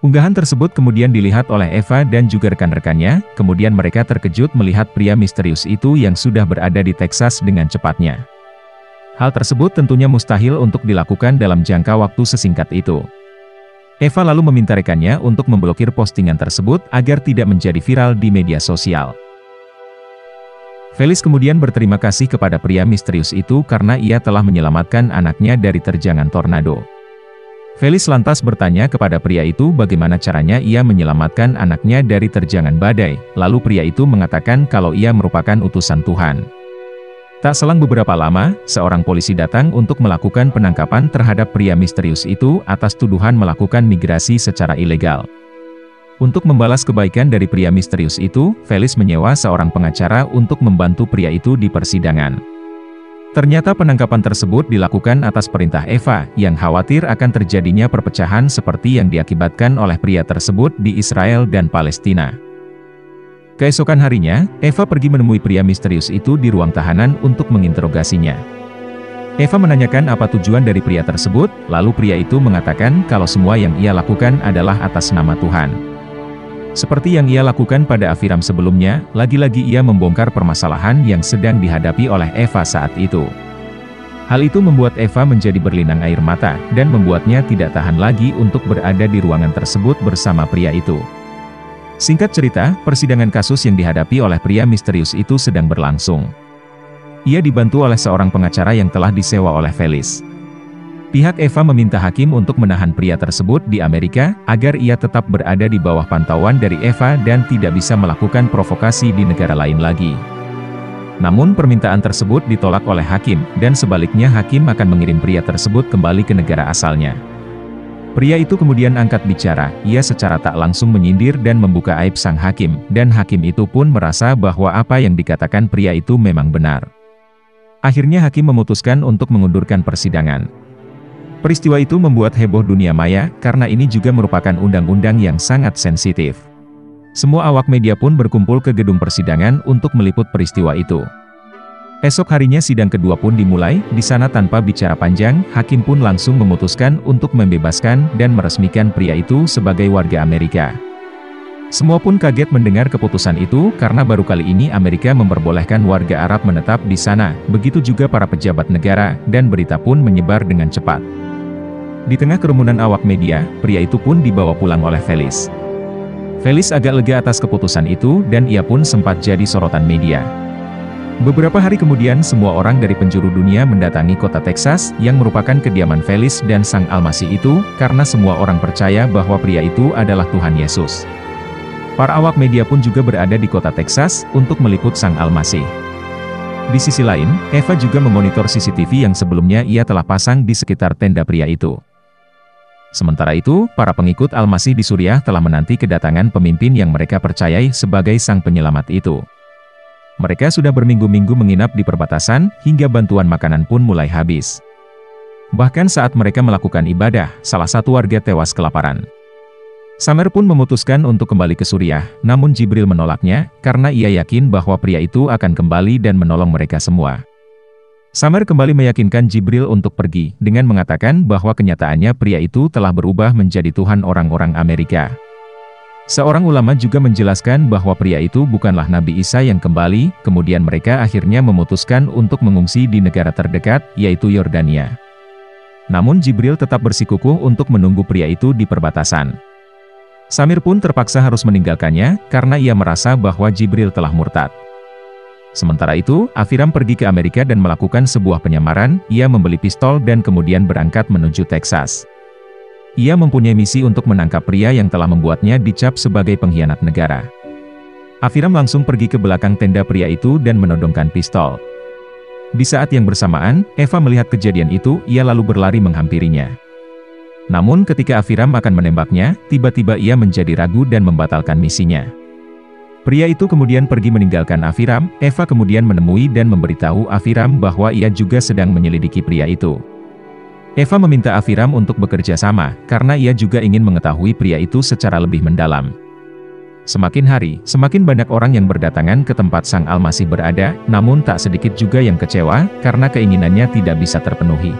Unggahan tersebut kemudian dilihat oleh Eva dan juga rekan-rekannya, kemudian mereka terkejut melihat pria misterius itu yang sudah berada di Texas dengan cepatnya. Hal tersebut tentunya mustahil untuk dilakukan dalam jangka waktu sesingkat itu. Eva lalu meminta rekannya untuk memblokir postingan tersebut agar tidak menjadi viral di media sosial. Felix kemudian berterima kasih kepada pria misterius itu karena ia telah menyelamatkan anaknya dari terjangan tornado. Felix lantas bertanya kepada pria itu bagaimana caranya ia menyelamatkan anaknya dari terjangan badai, lalu pria itu mengatakan kalau ia merupakan utusan Tuhan. Tak selang beberapa lama, seorang polisi datang untuk melakukan penangkapan terhadap pria misterius itu atas tuduhan melakukan migrasi secara ilegal. Untuk membalas kebaikan dari pria misterius itu, Felix menyewa seorang pengacara untuk membantu pria itu di persidangan. Ternyata penangkapan tersebut dilakukan atas perintah Eva, yang khawatir akan terjadinya perpecahan seperti yang diakibatkan oleh pria tersebut di Israel dan Palestina. Keesokan harinya, Eva pergi menemui pria misterius itu di ruang tahanan untuk menginterogasinya. Eva menanyakan apa tujuan dari pria tersebut, lalu pria itu mengatakan kalau semua yang ia lakukan adalah atas nama Tuhan. Seperti yang ia lakukan pada Aviram sebelumnya, lagi-lagi ia membongkar permasalahan yang sedang dihadapi oleh Eva saat itu. Hal itu membuat Eva menjadi berlinang air mata, dan membuatnya tidak tahan lagi untuk berada di ruangan tersebut bersama pria itu. Singkat cerita, persidangan kasus yang dihadapi oleh pria misterius itu sedang berlangsung. Ia dibantu oleh seorang pengacara yang telah disewa oleh Felix. Pihak Eva meminta hakim untuk menahan pria tersebut di Amerika, agar ia tetap berada di bawah pantauan dari Eva dan tidak bisa melakukan provokasi di negara lain lagi. Namun permintaan tersebut ditolak oleh hakim, dan sebaliknya hakim akan mengirim pria tersebut kembali ke negara asalnya. Pria itu kemudian angkat bicara, ia secara tak langsung menyindir dan membuka aib sang hakim, dan hakim itu pun merasa bahwa apa yang dikatakan pria itu memang benar. Akhirnya hakim memutuskan untuk mengundurkan persidangan. Peristiwa itu membuat heboh dunia maya, karena ini juga merupakan undang-undang yang sangat sensitif. Semua awak media pun berkumpul ke gedung persidangan untuk meliput peristiwa itu. Esok harinya sidang kedua pun dimulai, di sana tanpa bicara panjang, hakim pun langsung memutuskan untuk membebaskan dan meresmikan pria itu sebagai warga Amerika. Semua pun kaget mendengar keputusan itu, karena baru kali ini Amerika memperbolehkan warga Arab menetap di sana, begitu juga para pejabat negara, dan berita pun menyebar dengan cepat. Di tengah kerumunan awak media, pria itu pun dibawa pulang oleh Felix. Felix agak lega atas keputusan itu, dan ia pun sempat jadi sorotan media. Beberapa hari kemudian semua orang dari penjuru dunia mendatangi kota Texas, yang merupakan kediaman Felix dan Sang Almasih itu, karena semua orang percaya bahwa pria itu adalah Tuhan Yesus. Para awak media pun juga berada di kota Texas, untuk meliput Sang Almasih. Di sisi lain, Eva juga memonitor CCTV yang sebelumnya ia telah pasang di sekitar tenda pria itu. Sementara itu, para pengikut Al-Masih di Suriah telah menanti kedatangan pemimpin yang mereka percayai sebagai sang penyelamat itu. Mereka sudah berminggu-minggu menginap di perbatasan, hingga bantuan makanan pun mulai habis. Bahkan saat mereka melakukan ibadah, salah satu warga tewas kelaparan. Samer pun memutuskan untuk kembali ke Suriah, namun Jibril menolaknya, karena ia yakin bahwa pria itu akan kembali dan menolong mereka semua. Samer kembali meyakinkan Jibril untuk pergi, dengan mengatakan bahwa kenyataannya pria itu telah berubah menjadi Tuhan orang-orang Amerika. Seorang ulama juga menjelaskan bahwa pria itu bukanlah Nabi Isa yang kembali, kemudian mereka akhirnya memutuskan untuk mengungsi di negara terdekat, yaitu Yordania. Namun Jibril tetap bersikukuh untuk menunggu pria itu di perbatasan. Samir pun terpaksa harus meninggalkannya, karena ia merasa bahwa Jibril telah murtad. Sementara itu, Aviram pergi ke Amerika dan melakukan sebuah penyamaran, ia membeli pistol dan kemudian berangkat menuju Texas. Ia mempunyai misi untuk menangkap pria yang telah membuatnya dicap sebagai pengkhianat negara. Aviram langsung pergi ke belakang tenda pria itu dan menodongkan pistol. Di saat yang bersamaan, Eva melihat kejadian itu, ia lalu berlari menghampirinya. Namun ketika Aviram akan menembaknya, tiba-tiba ia menjadi ragu dan membatalkan misinya. Pria itu kemudian pergi meninggalkan Aviram, Eva kemudian menemui dan memberitahu Aviram bahwa ia juga sedang menyelidiki pria itu. Eva meminta Aviram untuk bekerja sama, karena ia juga ingin mengetahui pria itu secara lebih mendalam. Semakin hari, semakin banyak orang yang berdatangan ke tempat Sang Almasih berada, namun tak sedikit juga yang kecewa, karena keinginannya tidak bisa terpenuhi.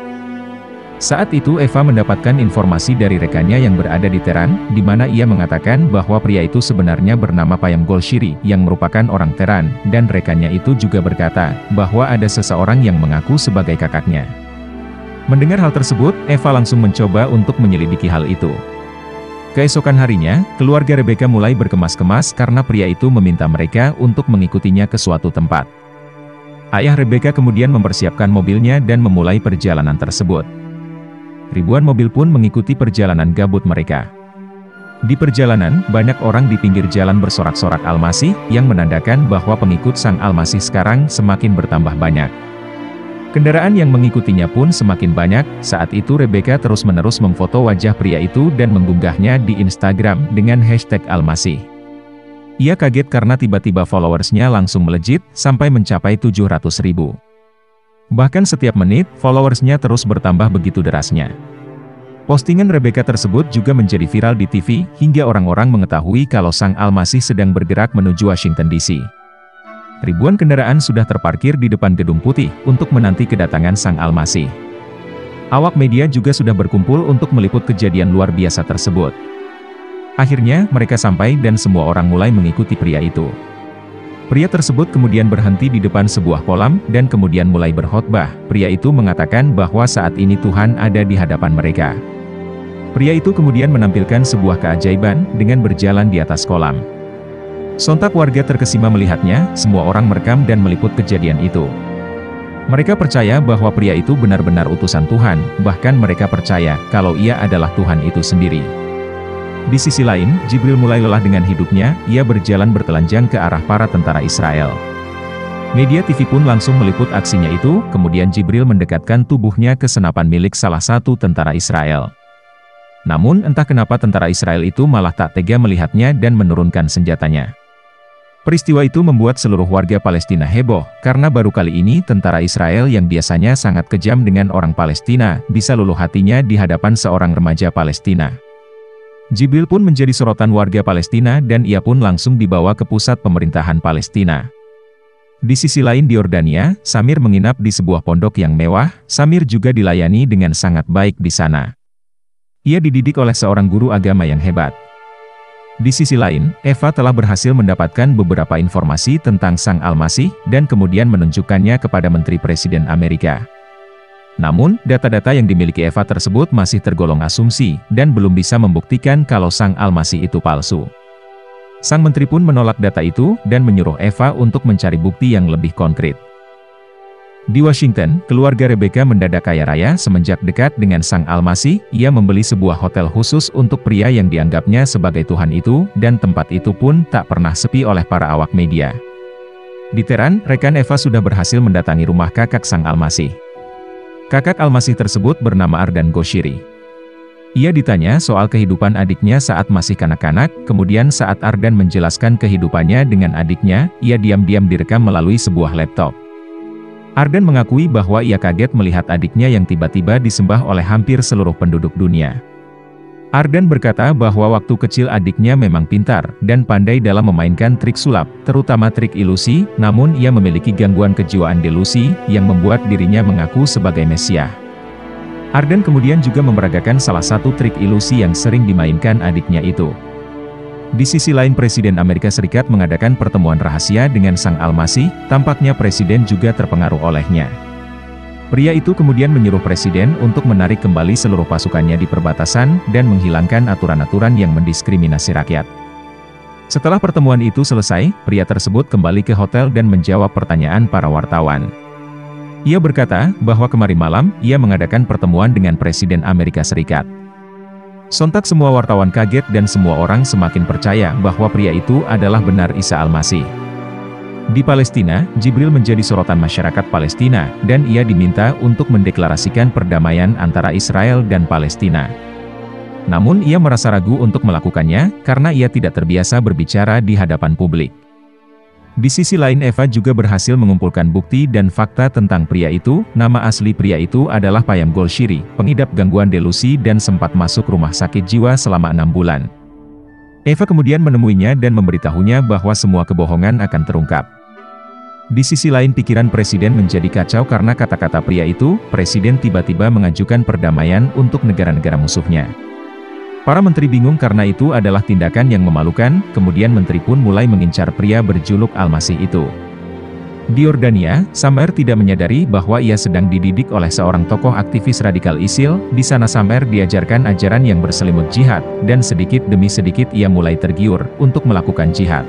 Saat itu Eva mendapatkan informasi dari rekannya yang berada di Teheran, di mana ia mengatakan bahwa pria itu sebenarnya bernama Payam Golshiri, yang merupakan orang Teheran, dan rekannya itu juga berkata, bahwa ada seseorang yang mengaku sebagai kakaknya. Mendengar hal tersebut, Eva langsung mencoba untuk menyelidiki hal itu. Keesokan harinya, keluarga Rebecca mulai berkemas-kemas karena pria itu meminta mereka untuk mengikutinya ke suatu tempat. Ayah Rebecca kemudian mempersiapkan mobilnya dan memulai perjalanan tersebut. Ribuan mobil pun mengikuti perjalanan gabut mereka. Di perjalanan, banyak orang di pinggir jalan bersorak-sorak Al-Masih, yang menandakan bahwa pengikut Sang Al-Masih sekarang semakin bertambah banyak. Kendaraan yang mengikutinya pun semakin banyak. Saat itu Rebecca terus-menerus memfoto wajah pria itu dan mengunggahnya di Instagram dengan hashtag Al-Masih. Ia kaget karena tiba-tiba followersnya langsung melejit, sampai mencapai 700.000. Bahkan setiap menit, followersnya terus bertambah begitu derasnya. Postingan Rebecca tersebut juga menjadi viral di TV, hingga orang-orang mengetahui kalau Sang Al-Masih sedang bergerak menuju Washington DC. Ribuan kendaraan sudah terparkir di depan Gedung Putih, untuk menanti kedatangan Sang Al-Masih. Awak media juga sudah berkumpul untuk meliput kejadian luar biasa tersebut. Akhirnya, mereka sampai dan semua orang mulai mengikuti pria itu. Pria tersebut kemudian berhenti di depan sebuah kolam, dan kemudian mulai berkhotbah. Pria itu mengatakan bahwa saat ini Tuhan ada di hadapan mereka. Pria itu kemudian menampilkan sebuah keajaiban, dengan berjalan di atas kolam. Sontak warga terkesima melihatnya, semua orang merekam dan meliput kejadian itu. Mereka percaya bahwa pria itu benar-benar utusan Tuhan, bahkan mereka percaya kalau ia adalah Tuhan itu sendiri. Di sisi lain, Jibril mulai lelah dengan hidupnya, ia berjalan bertelanjang ke arah para tentara Israel. Media TV pun langsung meliput aksinya itu, kemudian Jibril mendekatkan tubuhnya ke senapan milik salah satu tentara Israel. Namun entah kenapa tentara Israel itu malah tak tega melihatnya dan menurunkan senjatanya. Peristiwa itu membuat seluruh warga Palestina heboh, karena baru kali ini tentara Israel yang biasanya sangat kejam dengan orang Palestina, bisa luluh hatinya di hadapan seorang remaja Palestina. Jibril pun menjadi sorotan warga Palestina dan ia pun langsung dibawa ke pusat pemerintahan Palestina. Di sisi lain di Yordania, Samir menginap di sebuah pondok yang mewah. Samir juga dilayani dengan sangat baik di sana. Ia dididik oleh seorang guru agama yang hebat. Di sisi lain, Eva telah berhasil mendapatkan beberapa informasi tentang Sang Al-Masih, dan kemudian menunjukkannya kepada Menteri Presiden Amerika. Namun, data-data yang dimiliki Eva tersebut masih tergolong asumsi, dan belum bisa membuktikan kalau Sang Al-Masih itu palsu. Sang Menteri pun menolak data itu, dan menyuruh Eva untuk mencari bukti yang lebih konkret. Di Washington, keluarga Rebecca mendadak kaya raya semenjak dekat dengan Sang Al-Masih. Ia membeli sebuah hotel khusus untuk pria yang dianggapnya sebagai Tuhan itu, dan tempat itu pun tak pernah sepi oleh para awak media. Di Teheran, rekan Eva sudah berhasil mendatangi rumah kakak Sang Al-Masih. Kakak Al-Masih tersebut bernama Ardan Golshiri. Ia ditanya soal kehidupan adiknya saat masih kanak-kanak, kemudian saat Ardan menjelaskan kehidupannya dengan adiknya, ia diam-diam direkam melalui sebuah laptop. Ardan mengakui bahwa ia kaget melihat adiknya yang tiba-tiba disembah oleh hampir seluruh penduduk dunia. Ardan berkata bahwa waktu kecil adiknya memang pintar, dan pandai dalam memainkan trik sulap, terutama trik ilusi, namun ia memiliki gangguan kejiwaan delusi, yang membuat dirinya mengaku sebagai Mesias. Ardan kemudian juga memperagakan salah satu trik ilusi yang sering dimainkan adiknya itu. Di sisi lain Presiden Amerika Serikat mengadakan pertemuan rahasia dengan Sang Al-Masih, tampaknya Presiden juga terpengaruh olehnya. Pria itu kemudian menyuruh Presiden untuk menarik kembali seluruh pasukannya di perbatasan, dan menghilangkan aturan-aturan yang mendiskriminasi rakyat. Setelah pertemuan itu selesai, pria tersebut kembali ke hotel dan menjawab pertanyaan para wartawan. Ia berkata bahwa kemarin malam, ia mengadakan pertemuan dengan Presiden Amerika Serikat. Sontak semua wartawan kaget dan semua orang semakin percaya bahwa pria itu adalah benar Isa Al-Masih. Di Palestina, Jibril menjadi sorotan masyarakat Palestina, dan ia diminta untuk mendeklarasikan perdamaian antara Israel dan Palestina. Namun ia merasa ragu untuk melakukannya, karena ia tidak terbiasa berbicara di hadapan publik. Di sisi lain Eva juga berhasil mengumpulkan bukti dan fakta tentang pria itu. Nama asli pria itu adalah Payam Golshiri, pengidap gangguan delusi dan sempat masuk rumah sakit jiwa selama 6 bulan. Eva kemudian menemuinya dan memberitahunya bahwa semua kebohongan akan terungkap. Di sisi lain pikiran Presiden menjadi kacau karena kata-kata pria itu, Presiden tiba-tiba mengajukan perdamaian untuk negara-negara musuhnya. Para menteri bingung karena itu adalah tindakan yang memalukan, kemudian menteri pun mulai mengincar pria berjuluk Al-Masih itu. Di Yordania, Samer tidak menyadari bahwa ia sedang dididik oleh seorang tokoh aktivis radikal ISIL. Di sana Samer diajarkan ajaran yang berselimut jihad, dan sedikit demi sedikit ia mulai tergiur untuk melakukan jihad.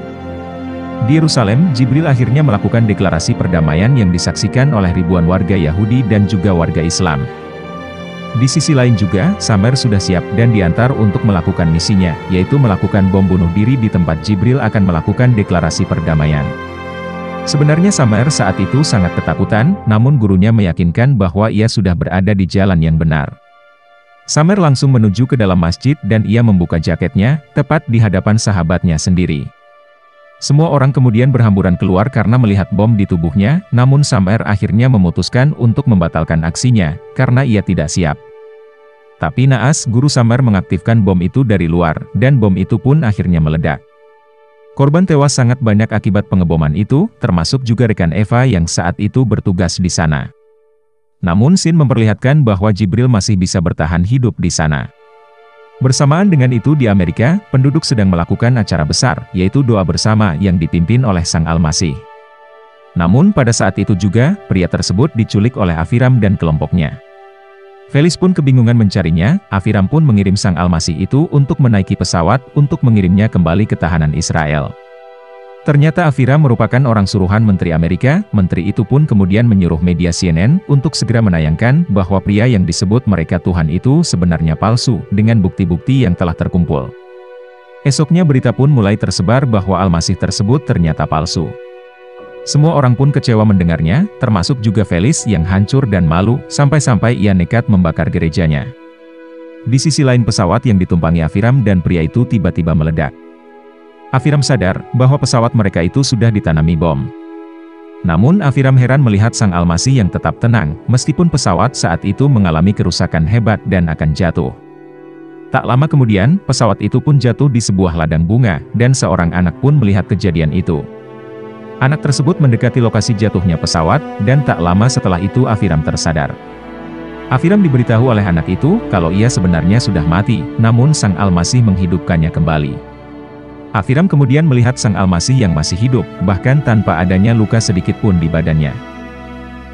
Di Yerusalem, Jibril akhirnya melakukan deklarasi perdamaian yang disaksikan oleh ribuan warga Yahudi dan juga warga Islam. Di sisi lain juga, Samer sudah siap dan diantar untuk melakukan misinya, yaitu melakukan bom bunuh diri di tempat Jibril akan melakukan deklarasi perdamaian. Sebenarnya Samer saat itu sangat ketakutan, namun gurunya meyakinkan bahwa ia sudah berada di jalan yang benar. Samer langsung menuju ke dalam masjid dan ia membuka jaketnya, tepat di hadapan sahabatnya sendiri. Semua orang kemudian berhamburan keluar karena melihat bom di tubuhnya, namun Samer akhirnya memutuskan untuk membatalkan aksinya, karena ia tidak siap. Tapi naas, guru Samer mengaktifkan bom itu dari luar, dan bom itu pun akhirnya meledak. Korban tewas sangat banyak akibat pengeboman itu, termasuk juga rekan Eva yang saat itu bertugas di sana. Namun Sin memperlihatkan bahwa Jibril masih bisa bertahan hidup di sana. Bersamaan dengan itu di Amerika, penduduk sedang melakukan acara besar, yaitu doa bersama yang dipimpin oleh Sang Al-Masih. Namun pada saat itu juga, pria tersebut diculik oleh Aviram dan kelompoknya. Felix pun kebingungan mencarinya, Aviram pun mengirim Sang Al-Masih itu untuk menaiki pesawat untuk mengirimnya kembali ke tahanan Israel. Ternyata Aviram merupakan orang suruhan Menteri Amerika, menteri itu pun kemudian menyuruh media CNN untuk segera menayangkan bahwa pria yang disebut mereka Tuhan itu sebenarnya palsu, dengan bukti-bukti yang telah terkumpul. Esoknya berita pun mulai tersebar bahwa Al-Masih tersebut ternyata palsu. Semua orang pun kecewa mendengarnya, termasuk juga Felix yang hancur dan malu, sampai-sampai ia nekat membakar gerejanya. Di sisi lain pesawat yang ditumpangi Aviram dan pria itu tiba-tiba meledak. Aviram sadar bahwa pesawat mereka itu sudah ditanami bom. Namun Aviram heran melihat Sang Al-Masih yang tetap tenang, meskipun pesawat saat itu mengalami kerusakan hebat dan akan jatuh. Tak lama kemudian, pesawat itu pun jatuh di sebuah ladang bunga, dan seorang anak pun melihat kejadian itu. Anak tersebut mendekati lokasi jatuhnya pesawat, dan tak lama setelah itu Aviram tersadar. Aviram diberitahu oleh anak itu, kalau ia sebenarnya sudah mati, namun Sang Al-Masih menghidupkannya kembali. Aviram kemudian melihat Sang Al-Masih yang masih hidup, bahkan tanpa adanya luka sedikit pun di badannya.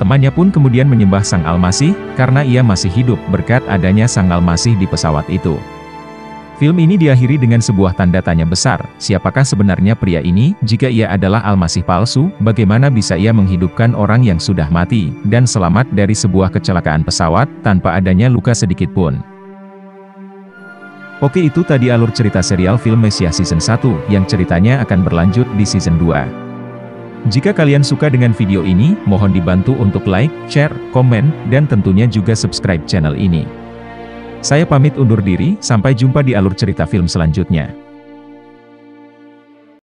Temannya pun kemudian menyembah Sang Al-Masih, karena ia masih hidup berkat adanya Sang Al-Masih di pesawat itu. Film ini diakhiri dengan sebuah tanda tanya besar, siapakah sebenarnya pria ini? Jika ia adalah Al-Masih palsu, bagaimana bisa ia menghidupkan orang yang sudah mati, dan selamat dari sebuah kecelakaan pesawat, tanpa adanya luka sedikit pun? Oke, itu tadi alur cerita serial film Mesiah Season 1, yang ceritanya akan berlanjut di Season 2. Jika kalian suka dengan video ini, mohon dibantu untuk like, share, komen, dan tentunya juga subscribe channel ini. Saya pamit undur diri, sampai jumpa di alur cerita film selanjutnya.